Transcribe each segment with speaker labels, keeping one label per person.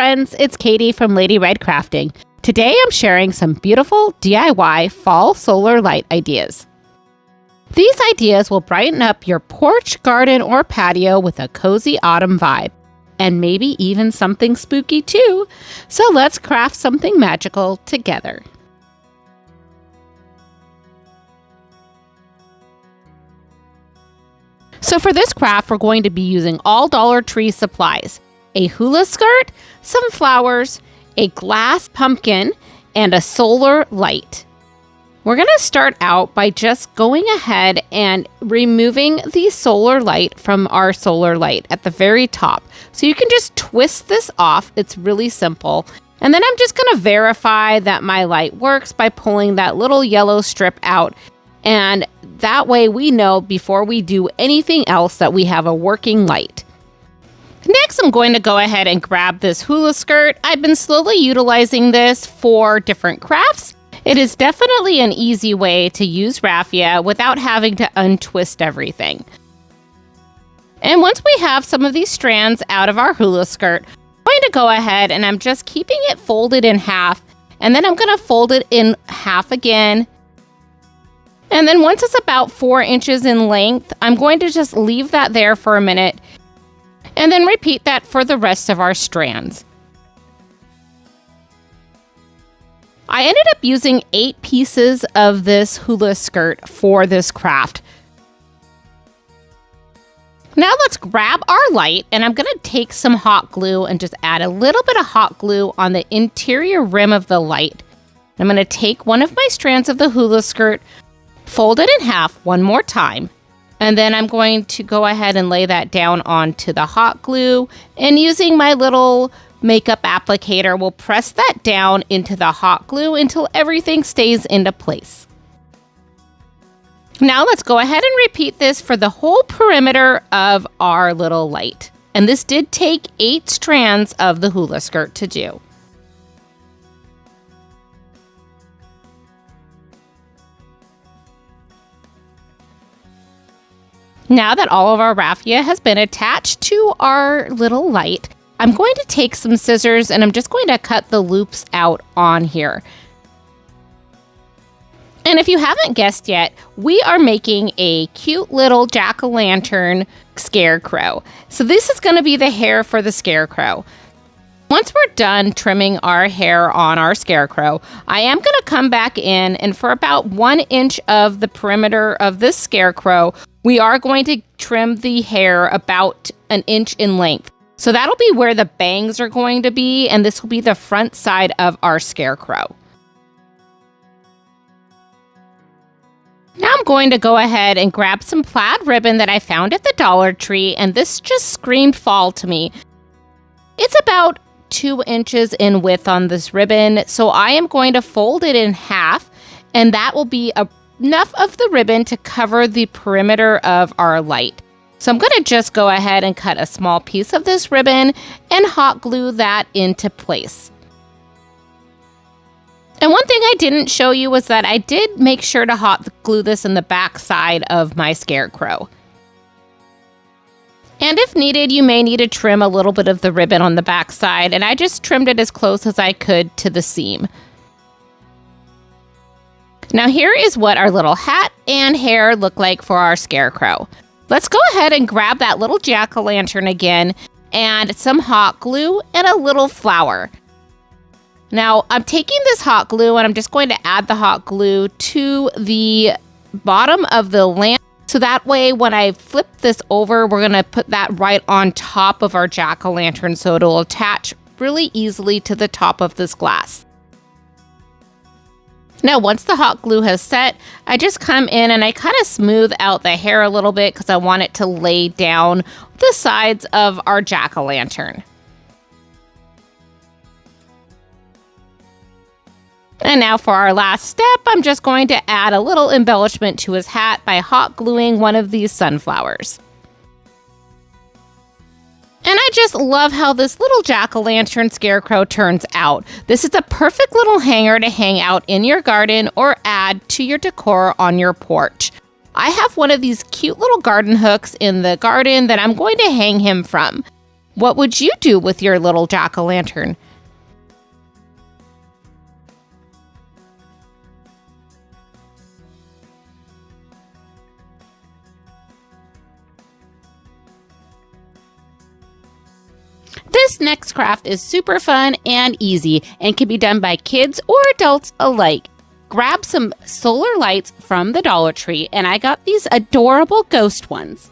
Speaker 1: friends, it's Katie from Lady Red Crafting. Today I'm sharing some beautiful DIY fall solar light ideas. These ideas will brighten up your porch, garden, or patio with a cozy autumn vibe. And maybe even something spooky too. So let's craft something magical together. So for this craft, we're going to be using all Dollar Tree supplies. A hula skirt, some flowers, a glass pumpkin, and a solar light. We're going to start out by just going ahead and removing the solar light from our solar light at the very top. So you can just twist this off. It's really simple. And then I'm just going to verify that my light works by pulling that little yellow strip out. And that way we know before we do anything else that we have a working light. Next, I'm going to go ahead and grab this hula skirt. I've been slowly utilizing this for different crafts. It is definitely an easy way to use raffia without having to untwist everything. And once we have some of these strands out of our hula skirt, I'm going to go ahead and I'm just keeping it folded in half. And then I'm going to fold it in half again. And then once it's about 4 inches in length, I'm going to just leave that there for a minute. And then repeat that for the rest of our strands. I ended up using 8 pieces of this hula skirt for this craft. Now let's grab our light, and I'm going to take some hot glue and just add a little bit of hot glue on the interior rim of the light. I'm going to take one of my strands of the hula skirt, fold it in half one more time. And then I'm going to go ahead and lay that down onto the hot glue. And using my little makeup applicator, we'll press that down into the hot glue until everything stays into place. Now let's go ahead and repeat this for the whole perimeter of our little light. And this did take 8 strands of the hula skirt to do. Now that all of our raffia has been attached to our little light, I'm going to take some scissors and I'm just going to cut the loops out on here. And if you haven't guessed yet, we are making a cute little jack-o'-lantern scarecrow. So this is going to be the hair for the scarecrow. Once we're done trimming our hair on our scarecrow, I am going to come back in and for about 1 inch of the perimeter of this scarecrow, we are going to trim the hair about 1 inch in length. So that'll be where the bangs are going to be, and this will be the front side of our scarecrow. Now I'm going to go ahead and grab some plaid ribbon that I found at the Dollar Tree, and this just screamed fall to me. It's about 2 inches in width on this ribbon, so I am going to fold it in half, and that will be enough of the ribbon to cover the perimeter of our light. So I'm going to just go ahead and cut a small piece of this ribbon and hot glue that into place. And one thing I didn't show you was that I did make sure to hot glue this in the back side of my scarecrow. And if needed, you may need to trim a little bit of the ribbon on the back side, and I just trimmed it as close as I could to the seam. Now here is what our little hat and hair look like for our scarecrow. Let's go ahead and grab that little jack-o'-lantern again and some hot glue and a little flour. Now I'm taking this hot glue and I'm just going to add the hot glue to the bottom of the lamp. So that way when I flip this over, we're going to put that right on top of our jack-o'-lantern so it'll attach really easily to the top of this glass. Now, once the hot glue has set, I just come in and I kind of smooth out the hair a little bit because I want it to lay down the sides of our jack-o'-lantern. And now for our last step, I'm just going to add a little embellishment to his hat by hot gluing one of these sunflowers. And I just love how this little jack-o'-lantern scarecrow turns out. This is a perfect little hanger to hang out in your garden or add to your decor on your porch. I have one of these cute little garden hooks in the garden that I'm going to hang him from. What would you do with your little jack-o'-lantern? This next craft is super fun and easy and can be done by kids or adults alike. Grab some solar lights from the Dollar Tree, and I got these adorable ghost ones.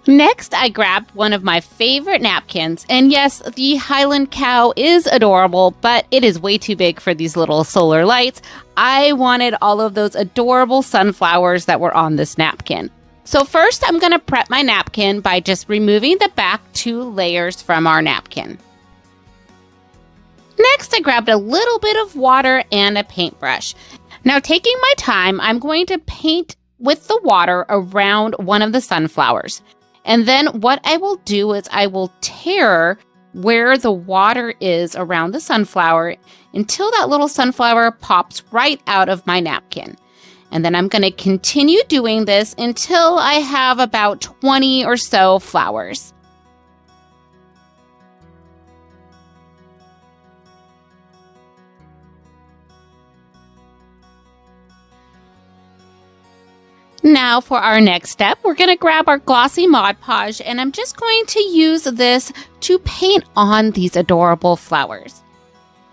Speaker 1: Next, I grabbed one of my favorite napkins, and yes, the Highland cow is adorable, but it is way too big for these little solar lights. I wanted all of those adorable sunflowers that were on this napkin. So first, I'm going to prep my napkin by just removing the back 2 layers from our napkin. Next, I grabbed a little bit of water and a paintbrush. Now, taking my time, I'm going to paint with the water around one of the sunflowers. And then what I will do is I will tear where the water is around the sunflower until that little sunflower pops right out of my napkin. And then I'm going to continue doing this until I have about 20 or so flowers. Now for our next step, we're going to grab our glossy Mod Podge, and I'm just going to use this to paint on these adorable flowers.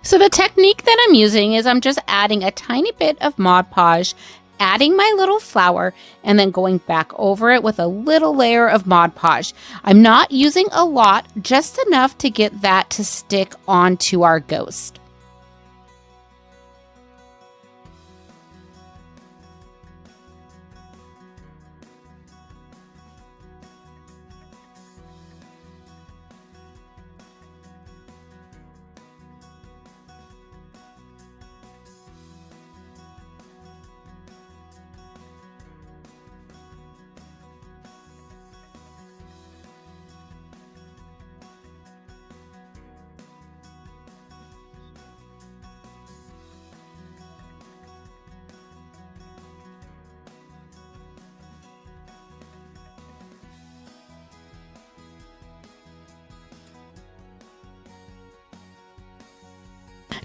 Speaker 1: So the technique that I'm using is I'm just adding a tiny bit of Mod Podge, adding my little flower, and then going back over it with a little layer of Mod Podge. I'm not using a lot, just enough to get that to stick onto our ghost.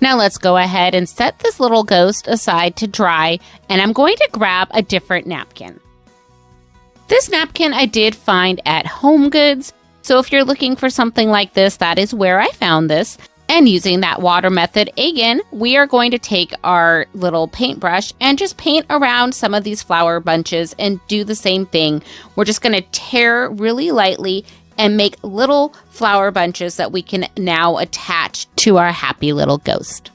Speaker 1: Now let's go ahead and set this little ghost aside to dry, and I'm going to grab a different napkin. This napkin I did find at Home Goods, so if you're looking for something like this, that is where I found this. And using that water method again, we are going to take our little paintbrush and just paint around some of these flower bunches and do the same thing. We're just going to tear really lightly and make little flower bunches that we can now attach to our happy little ghost.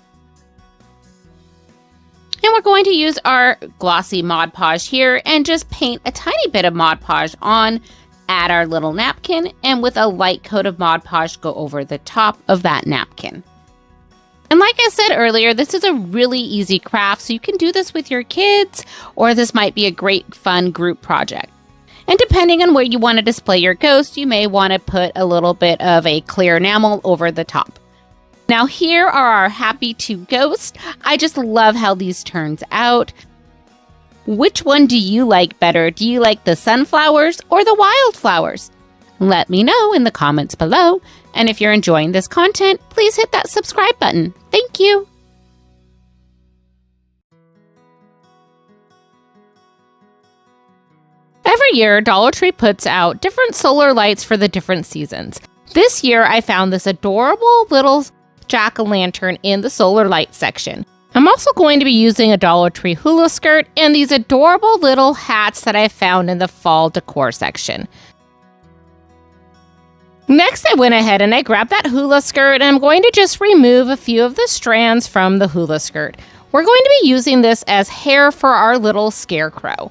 Speaker 1: And we're going to use our glossy Mod Podge here and just paint a tiny bit of Mod Podge on at our little napkin, and with a light coat of Mod Podge go over the top of that napkin. And like I said earlier, this is a really easy craft, so you can do this with your kids, or this might be a great fun group project. And depending on where you want to display your ghost, you may want to put a little bit of a clear enamel over the top. Now here are our happy 2 ghosts. I just love how these turns out. Which one do you like better? Do you like the sunflowers or the wildflowers? Let me know in the comments below. And if you're enjoying this content, please hit that subscribe button. Thank you. Every year, Dollar Tree puts out different solar lights for the different seasons. This year, I found this adorable little jack-o'-lantern in the solar light section. I'm also going to be using a Dollar Tree hula skirt and these adorable little hats that I found in the fall decor section. Next, I went ahead and I grabbed that hula skirt, and I'm going to just remove a few of the strands from the hula skirt. We're going to be using this as hair for our little scarecrow.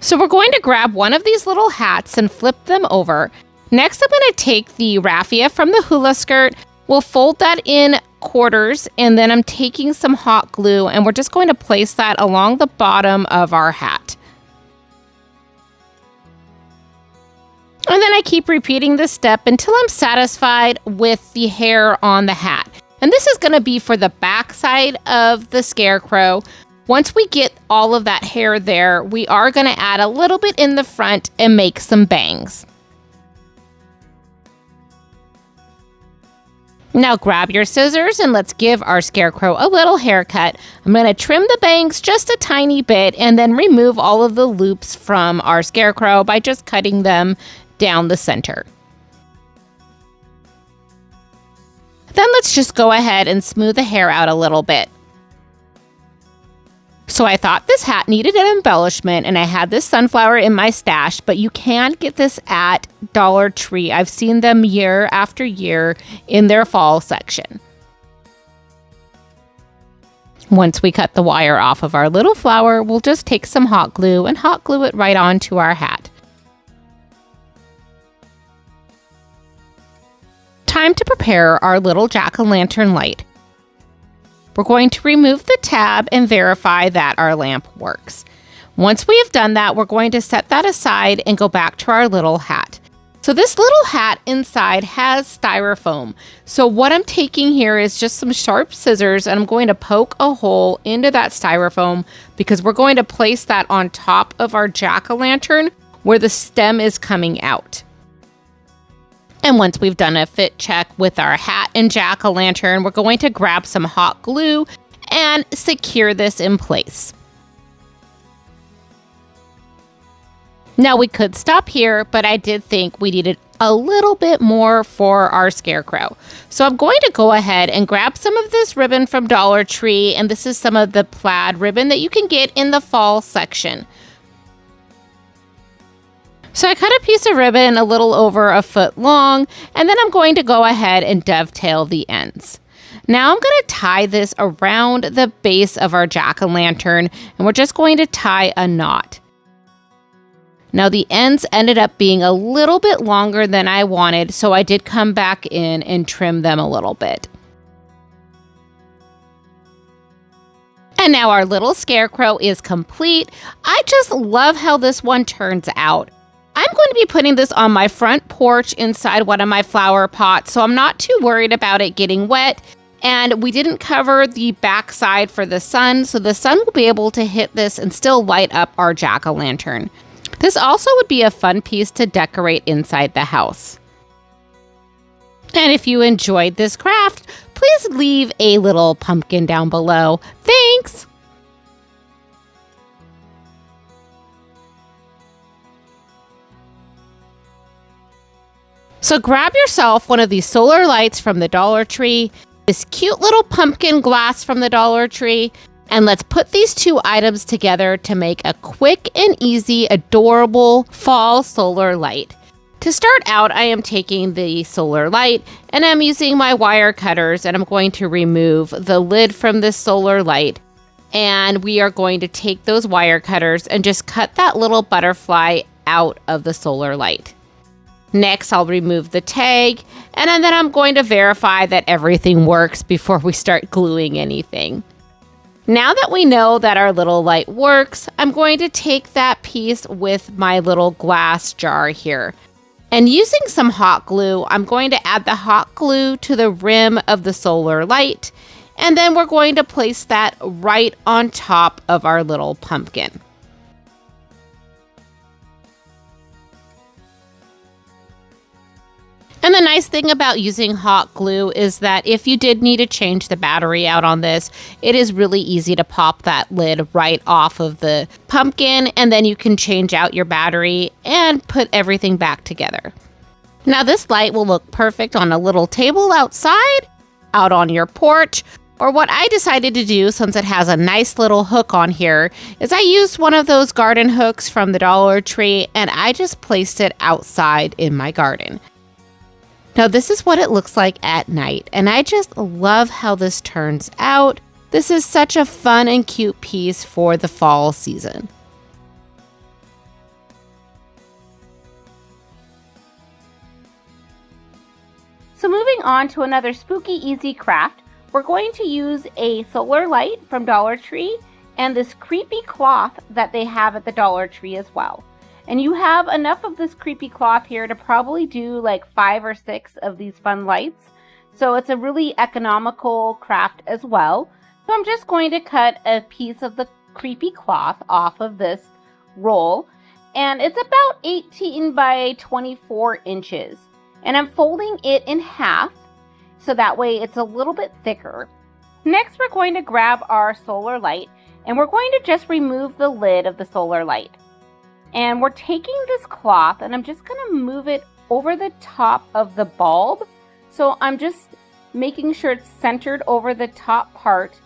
Speaker 1: So we're going to grab one of these little hats and flip them over. Next, I'm going to take the raffia from the hula skirt. We'll fold that in quarters, and then I'm taking some hot glue, and we're just going to place that along the bottom of our hat. And then I keep repeating this step until I'm satisfied with the hair on the hat. And this is going to be for the back side of the scarecrow. Once we get all of that hair there, we are going to add a little bit in the front and make some bangs. Now grab your scissors and let's give our Scarecrow a little haircut. I'm going to trim the bangs just a tiny bit and then remove all of the loops from our Scarecrow by just cutting them down the center. Then let's just go ahead and smooth the hair out a little bit. So I thought this hat needed an embellishment, and I had this sunflower in my stash, but you can get this at Dollar Tree. I've seen them year after year in their fall section. Once we cut the wire off of our little flower, we'll just take some hot glue and hot glue it right onto our hat. Time to prepare our little jack-o'-lantern light. We're going to remove the tab and verify that our lamp works. Once we have done that, we're going to set that aside and go back to our little hat. So this little hat inside has styrofoam. So what I'm taking here is just some sharp scissors, and I'm going to poke a hole into that styrofoam because we're going to place that on top of our jack-o'-lantern where the stem is coming out. And once we've done a fit check with our hat and jack-o'-lantern, we're going to grab some hot glue and secure this in place. Now we could stop here, but I did think we needed a little bit more for our Scarecrow. So I'm going to go ahead and grab some of this ribbon from Dollar Tree, and this is some of the plaid ribbon that you can get in the fall section. So I cut a piece of ribbon a little over a foot long, and then I'm going to go ahead and dovetail the ends. Now I'm going to tie this around the base of our jack-o'-lantern, and we're just going to tie a knot. Now the ends ended up being a little bit longer than I wanted, so I did come back in and trim them a little bit. And now our little Scarecrow is complete. I just love how this one turns out. I'm going to be putting this on my front porch inside one of my flower pots, so I'm not too worried about it getting wet. And we didn't cover the backside for the sun, so the sun will be able to hit this and still light up our jack-o'-lantern. This also would be a fun piece to decorate inside the house. And if you enjoyed this craft, please leave a little pumpkin down below. Thanks! So grab yourself one of these solar lights from the Dollar Tree, this cute little pumpkin glass from the Dollar Tree, and let's put these two items together to make a quick and easy, adorable fall solar light. To start out, I am taking the solar light and I'm using my wire cutters, and I'm going to remove the lid from this solar light. And we are going to take those wire cutters and just cut that little butterfly out of the solar light. Next, I'll remove the tag, and then I'm going to verify that everything works before we start gluing anything. Now that we know that our little light works, I'm going to take that piece with my little glass jar here. And using some hot glue, I'm going to add the hot glue to the rim of the solar light, and then we're going to place that right on top of our little pumpkin. And the nice thing about using hot glue is that if you did need to change the battery out on this, it is really easy to pop that lid right off of the pumpkin, and then you can change out your battery and put everything back together. Now this light will look perfect on a little table outside, out on your porch, or what I decided to do, since it has a nice little hook on here, is I used one of those garden hooks from the Dollar Tree, and I just placed it outside in my garden. Now this is what it looks like at night, and I just love how this turns out. This is such a fun and cute piece for the fall season. So moving on to another spooky easy craft, we're going to use a solar light from Dollar Tree and this creepy cloth that they have at the Dollar Tree as well. And you have enough of this creepy cloth here to probably do like 5 or 6 of these fun lights. So it's a really economical craft as well. So I'm just going to cut a piece of the creepy cloth off of this roll. And it's about 18 by 24 inches. And I'm folding it in half so that way it's a little bit thicker. Next, we're going to grab our solar light and we're going to just remove the lid of the solar light. And we're taking this cloth and I'm just going to move it over the top of the bulb. So I'm just making sure it's centered over the top part,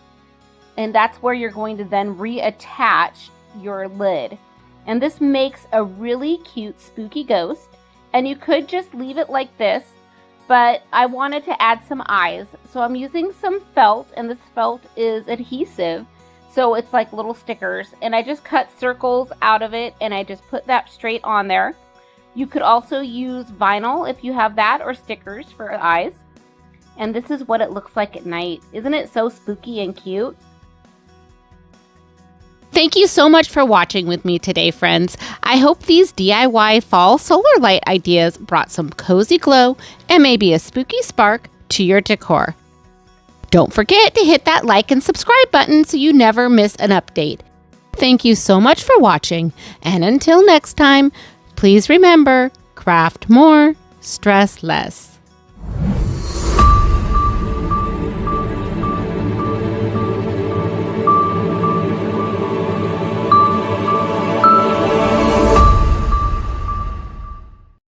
Speaker 1: and that's where you're going to then reattach your lid. And this makes a really cute spooky ghost, and you could just leave it like this, but I wanted to add some eyes. So I'm using some felt, and this felt is adhesive, so it's like little stickers, and I just cut circles out of it and I just put that straight on there. You could also use vinyl if you have that, or stickers for eyes. And this is what it looks like at night. Isn't it so spooky and cute? Thank you so much for watching with me today, friends. I hope these DIY fall solar light ideas brought some cozy glow and maybe a spooky spark to your decor. Don't forget to hit that like and subscribe button so you never miss an update. Thank you so much for watching, and until next time, please remember, craft more, stress less.